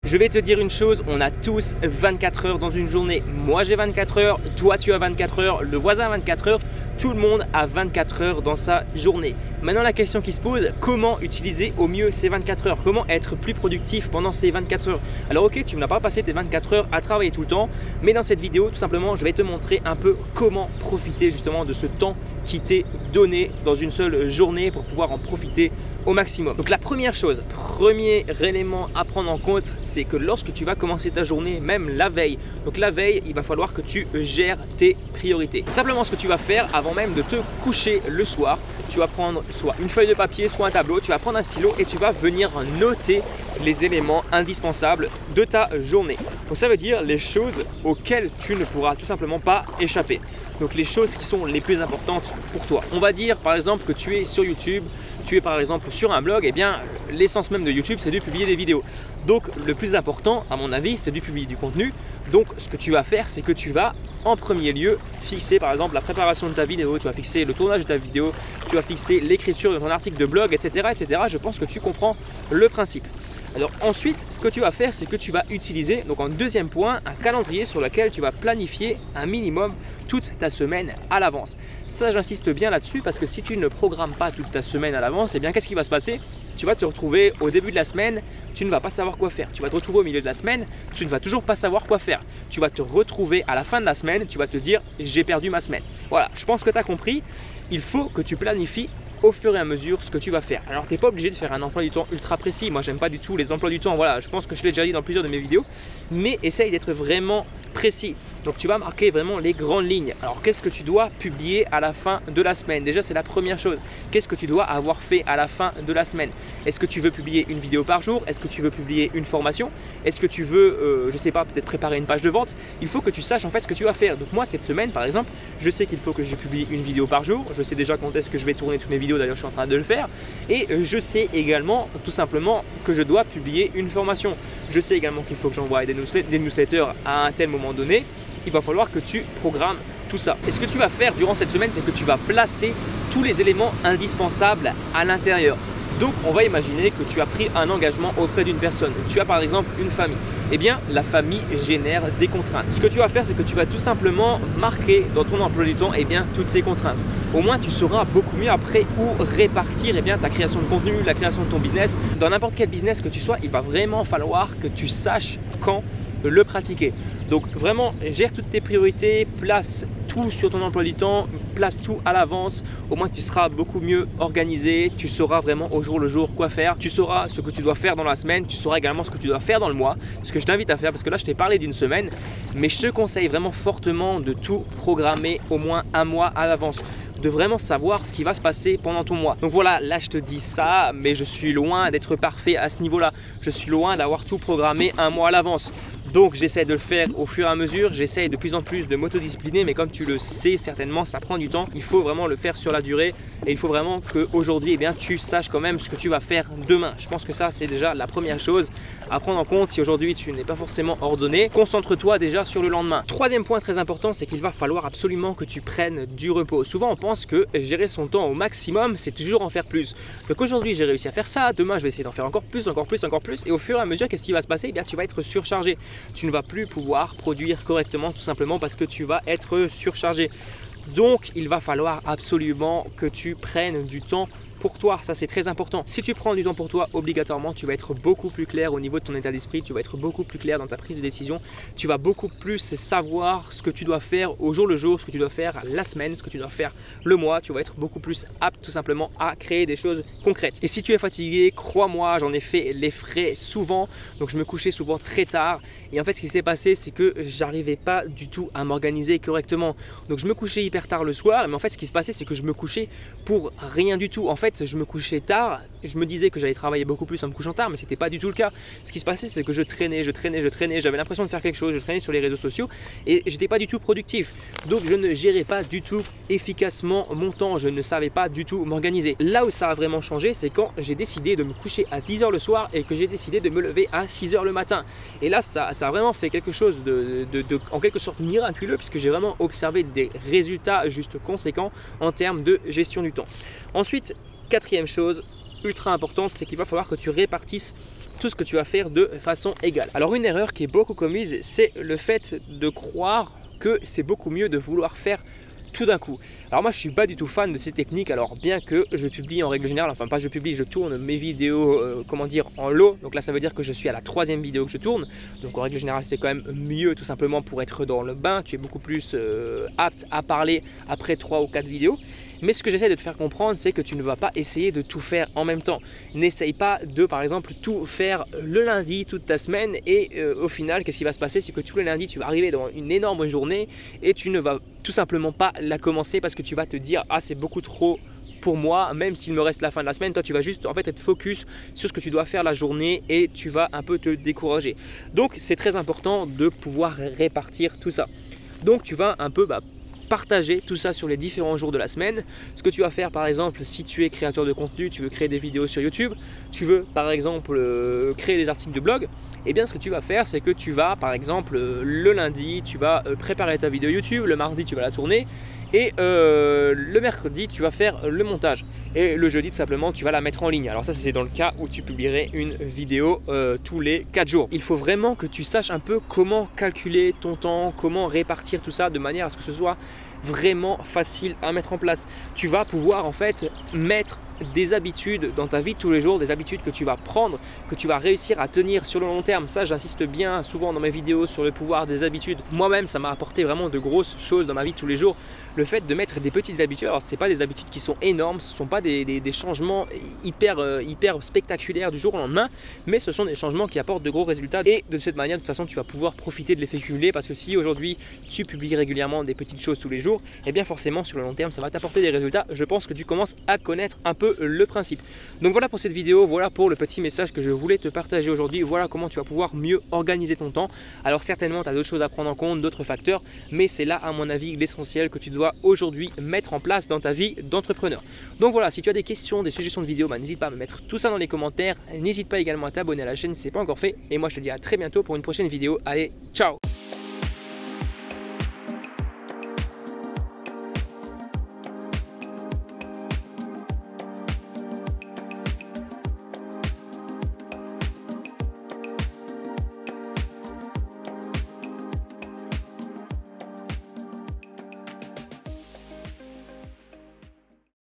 Je vais te dire une chose, on a tous 24 heures dans une journée. Moi j'ai 24 heures, toi tu as 24 heures, le voisin a 24 heures, tout le monde a 24 heures dans sa journée. Maintenant la question qui se pose, comment utiliser au mieux ces 24 heures? Comment être plus productif pendant ces 24 heures? Alors ok, tu n'as pas passé tes 24 heures à travailler tout le temps, mais dans cette vidéo tout simplement je vais te montrer un peu comment profiter justement de ce temps qui t'est donné dans une seule journée pour pouvoir en profiter au maximum. Donc la première chose, premier élément à prendre en compte, c'est que lorsque tu vas commencer ta journée, même la veille, donc la veille, il va falloir que tu gères tes priorités. Tout simplement ce que tu vas faire avant même de te coucher le soir, tu vas prendre soit une feuille de papier, soit un tableau, tu vas prendre un stylo et tu vas venir noter les éléments indispensables de ta journée. Donc ça veut dire les choses auxquelles tu ne pourras tout simplement pas échapper. Donc les choses qui sont les plus importantes pour toi. On va dire par exemple que tu es sur YouTube, tu es par exemple sur un blog, et bien l'essence même de YouTube c'est de publier des vidéos. Donc le plus important à mon avis c'est de publier du contenu. Donc ce que tu vas faire c'est que tu vas en premier lieu fixer par exemple la préparation de ta vidéo, tu vas fixer le tournage de ta vidéo, tu vas fixer l'écriture de ton article de blog, etc. etc. Je pense que tu comprends le principe. Alors ensuite, ce que tu vas faire, c'est que tu vas utiliser, donc en deuxième point, un calendrier sur lequel tu vas planifier un minimum toute ta semaine à l'avance. Ça, j'insiste bien là-dessus parce que si tu ne programmes pas toute ta semaine à l'avance, eh bien qu'est-ce qui va se passer? Tu vas te retrouver au début de la semaine, tu ne vas pas savoir quoi faire. Tu vas te retrouver au milieu de la semaine, tu ne vas toujours pas savoir quoi faire. Tu vas te retrouver à la fin de la semaine, tu vas te dire j'ai perdu ma semaine. Voilà, je pense que tu as compris. Il faut que tu planifies au fur et à mesure ce que tu vas faire. Alors tu n'es pas obligé de faire un emploi du temps ultra précis. Moi j'aime pas du tout les emplois du temps, voilà, je pense que je l'ai déjà dit dans plusieurs de mes vidéos, mais essaye d'être vraiment précis. Donc tu vas marquer vraiment les grandes lignes. Alors qu'est-ce que tu dois publier à la fin de la semaine? Déjà c'est la première chose. Qu'est-ce que tu dois avoir fait à la fin de la semaine? Est-ce que tu veux publier une vidéo par jour? Est-ce que tu veux publier une formation? Est-ce que tu veux, je sais pas, peut-être préparer une page de vente? Il faut que tu saches en fait ce que tu vas faire. Donc moi cette semaine par exemple, je sais qu'il faut que je publie une vidéo par jour. Je sais déjà quand est-ce que je vais tourner toutes mes vidéos, d'ailleurs je suis en train de le faire. Et je sais également tout simplement que je dois publier une formation. Je sais également qu'il faut que j'envoie des newsletters à un tel moment donné. Il va falloir que tu programmes tout ça. Et ce que tu vas faire durant cette semaine, c'est que tu vas placer tous les éléments indispensables à l'intérieur. Donc on va imaginer que tu as pris un engagement auprès d'une personne. Tu as par exemple une famille. Eh bien la famille génère des contraintes. Ce que tu vas faire, c'est que tu vas tout simplement marquer dans ton emploi du temps toutes ces contraintes. Au moins tu sauras beaucoup mieux après où répartir ta création de contenu, la création de ton business. Dans n'importe quel business que tu sois, il va vraiment falloir que tu saches quand le pratiquer. Donc vraiment gère toutes tes priorités, place tout sur ton emploi du temps, place tout à l'avance. Au moins tu seras beaucoup mieux organisé, tu sauras vraiment au jour le jour quoi faire, tu sauras ce que tu dois faire dans la semaine, tu sauras également ce que tu dois faire dans le mois. Ce que je t'invite à faire, parce que là je t'ai parlé d'une semaine, mais je te conseille vraiment fortement de tout programmer au moins un mois à l'avance, de vraiment savoir ce qui va se passer pendant ton mois. Donc voilà, là je te dis ça, mais je suis loin d'être parfait à ce niveau-là. Je suis loin d'avoir tout programmé un mois à l'avance. Donc j'essaie de le faire au fur et à mesure, j'essaie de plus en plus de m'autodiscipliner, mais comme tu le sais certainement, ça prend du temps. Il faut vraiment le faire sur la durée et il faut vraiment qu'aujourd'hui tu saches quand même ce que tu vas faire demain. Je pense que ça c'est déjà la première chose à prendre en compte. Si aujourd'hui tu n'es pas forcément ordonné, concentre-toi déjà sur le lendemain. Troisième point très important, c'est qu'il va falloir absolument que tu prennes du repos. Souvent on pense que gérer son temps au maximum, c'est toujours en faire plus. Donc aujourd'hui j'ai réussi à faire ça, demain je vais essayer d'en faire encore plus, et au fur et à mesure, qu'est-ce qui va se passer? Tu vas être surchargé. Tu ne vas plus pouvoir produire correctement tout simplement parce que tu vas être surchargé. Donc il va falloir absolument que tu prennes du temps pour toi, ça c'est très important. Si tu prends du temps pour toi, obligatoirement tu vas être beaucoup plus clair au niveau de ton état d'esprit, tu vas être beaucoup plus clair dans ta prise de décision, tu vas beaucoup plus savoir ce que tu dois faire au jour le jour, ce que tu dois faire la semaine, ce que tu dois faire le mois, tu vas être beaucoup plus apte tout simplement à créer des choses concrètes. Et si tu es fatigué, crois-moi, j'en ai fait les frais souvent, donc je me couchais souvent très tard et en fait ce qui s'est passé c'est que j'arrivais pas du tout à m'organiser correctement. Donc je me couchais hyper tard le soir, mais en fait ce qui se passait c'est que je me couchais pour rien du tout. En fait je me couchais tard, je me disais que j'allais travailler beaucoup plus en me couchant tard, mais c'était pas du tout le cas. Ce qui se passait c'est que je traînais, j'avais l'impression de faire quelque chose, je traînais sur les réseaux sociaux et j'étais pas du tout productif. Donc je ne gérais pas du tout efficacement mon temps, je ne savais pas du tout m'organiser. Là où ça a vraiment changé, c'est quand j'ai décidé de me coucher à 10 h le soir et que j'ai décidé de me lever à 6 h le matin. Et là ça a vraiment fait quelque chose en quelque sorte miraculeux, puisque j'ai vraiment observé des résultats juste conséquents en termes de gestion du temps. Ensuite, quatrième chose ultra importante, c'est qu'il va falloir que tu répartisses tout ce que tu vas faire de façon égale. Alors une erreur qui est beaucoup commise, c'est le fait de croire que c'est beaucoup mieux de vouloir faire tout d'un coup. Alors moi je suis pas du tout fan de ces techniques, alors bien que je publie en règle générale, enfin pas je publie, je tourne mes vidéos comment dire en lot, donc là ça veut dire que je suis à la 3e vidéo que je tourne, donc en règle générale c'est quand même mieux tout simplement pour être dans le bain, tu es beaucoup plus apte à parler après 3 ou 4 vidéos. Mais ce que j'essaie de te faire comprendre, c'est que tu ne vas pas essayer de tout faire en même temps. N'essaye pas de, par exemple, tout faire le lundi toute ta semaine et au final, qu'est-ce qui va se passer? C'est que tous les lundis, tu vas arriver dans une énorme journée et tu ne vas tout simplement pas la commencer parce que tu vas te dire « Ah, c'est beaucoup trop pour moi, même s'il me reste la fin de la semaine. » Toi, tu vas juste en fait être focus sur ce que tu dois faire la journée et tu vas un peu te décourager. Donc, c'est très important de pouvoir répartir tout ça. Donc, tu vas un peu partager tout ça sur les différents jours de la semaine. Ce que tu vas faire par exemple si tu es créateur de contenu, tu veux créer des vidéos sur YouTube, tu veux par exemple créer des articles de blog, et bien ce que tu vas faire c'est que tu vas par exemple le lundi tu vas préparer ta vidéo YouTube, le mardi tu vas la tourner et le mercredi tu vas faire le montage et le jeudi tout simplement tu vas la mettre en ligne. Alors ça c'est dans le cas où tu publierais une vidéo tous les 4 jours. Il faut vraiment que tu saches un peu comment calculer ton temps, comment répartir tout ça de manière à ce que ce soit vraiment facile à mettre en place. Tu vas pouvoir en fait mettre des habitudes dans ta vie de tous les jours, des habitudes que tu vas prendre, que tu vas réussir à tenir sur le long terme. Ça j'insiste bien souvent dans mes vidéos sur le pouvoir des habitudes. Moi-même ça m'a apporté vraiment de grosses choses dans ma vie de tous les jours. Le fait de mettre des petites habitudes, alors ce n'est pas des habitudes qui sont énormes, ce ne sont pas des changements hyper spectaculaires du jour au lendemain, mais ce sont des changements qui apportent de gros résultats et de cette manière de toute façon tu vas pouvoir profiter de l'effet cumulé parce que si aujourd'hui tu publies régulièrement des petites choses tous les jours, et bien forcément sur le long terme ça va t'apporter des résultats. Je pense que tu commences à connaître un peu le principe. Donc voilà pour cette vidéo, voilà pour le petit message que je voulais te partager aujourd'hui. Voilà comment tu vas pouvoir mieux organiser ton temps. Alors certainement tu as d'autres choses à prendre en compte, d'autres facteurs, mais c'est là à mon avis l'essentiel que tu dois aujourd'hui mettre en place dans ta vie d'entrepreneur. Donc voilà, si tu as des questions, des suggestions de vidéos, n'hésite pas à me mettre tout ça dans les commentaires. N'hésite pas également à t'abonner à la chaîne si ce n'est pas encore fait. Et moi je te dis à très bientôt pour une prochaine vidéo. Allez, ciao!